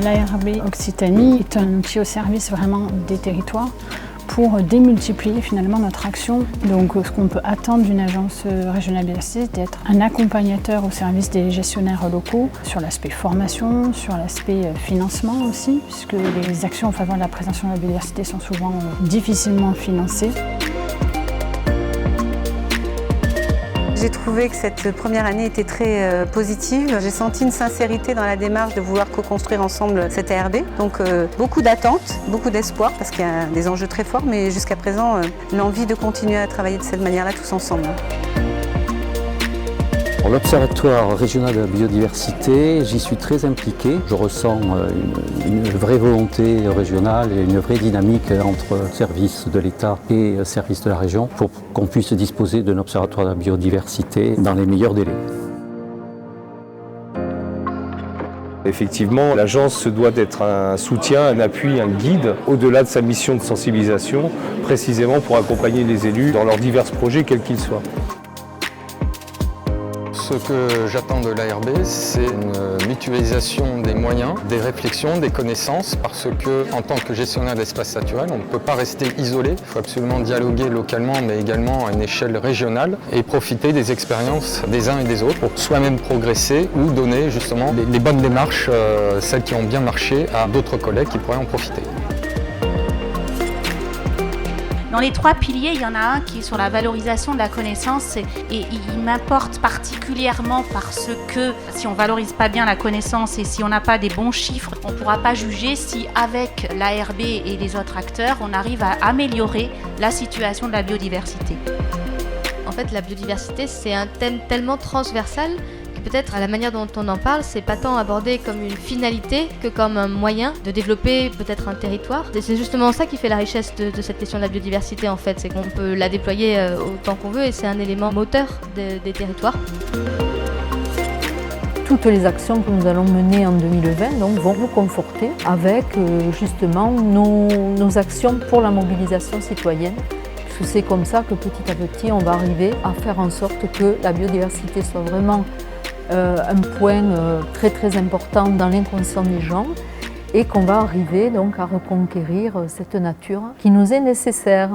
L'ARB Occitanie est un outil au service vraiment des territoires pour démultiplier finalement notre action. Donc ce qu'on peut attendre d'une agence régionale biodiversité, c'est d'être un accompagnateur au service des gestionnaires locaux sur l'aspect formation, sur l'aspect financement aussi, puisque les actions en faveur de la préservation de la biodiversité sont souvent difficilement financées. J'ai trouvé que cette première année était très positive. J'ai senti une sincérité dans la démarche de vouloir co-construire ensemble cette ARB. Donc beaucoup d'attentes, beaucoup d'espoir parce qu'il y a des enjeux très forts, mais jusqu'à présent, l'envie de continuer à travailler de cette manière-là tous ensemble. L'Observatoire régional de la biodiversité, j'y suis très impliqué. Je ressens une vraie volonté régionale et une vraie dynamique entre services de l'État et services de la région pour qu'on puisse disposer d'un observatoire de la biodiversité dans les meilleurs délais. Effectivement, l'agence se doit d'être un soutien, un appui, un guide, au-delà de sa mission de sensibilisation, précisément pour accompagner les élus dans leurs divers projets, quels qu'ils soient. Ce que j'attends de l'ARB, c'est une mutualisation des moyens, des réflexions, des connaissances, parce que en tant que gestionnaire d'espace naturel, on ne peut pas rester isolé. Il faut absolument dialoguer localement, mais également à une échelle régionale, et profiter des expériences des uns et des autres pour soi-même progresser ou donner justement les bonnes démarches, celles qui ont bien marché, à d'autres collègues qui pourraient en profiter. Dans les 3 piliers, il y en a un qui est sur la valorisation de la connaissance et il m'importe particulièrement parce que si on ne valorise pas bien la connaissance et si on n'a pas des bons chiffres, on ne pourra pas juger si avec l'ARB et les autres acteurs, on arrive à améliorer la situation de la biodiversité. En fait, la biodiversité, c'est un thème tellement transversal que peut-être à la manière dont on en parle, c'est pas tant abordé comme une finalité que comme un moyen de développer peut-être un territoire. Et c'est justement ça qui fait la richesse de cette question de la biodiversité en fait, c'est qu'on peut la déployer autant qu'on veut et c'est un élément moteur des territoires. Toutes les actions que nous allons mener en 2020 donc, vont nous conforter avec justement nos actions pour la mobilisation citoyenne. Parce que c'est comme ça que petit à petit on va arriver à faire en sorte que la biodiversité soit vraiment un point très très important dans l'inconscient des gens et qu'on va arriver donc à reconquérir cette nature qui nous est nécessaire.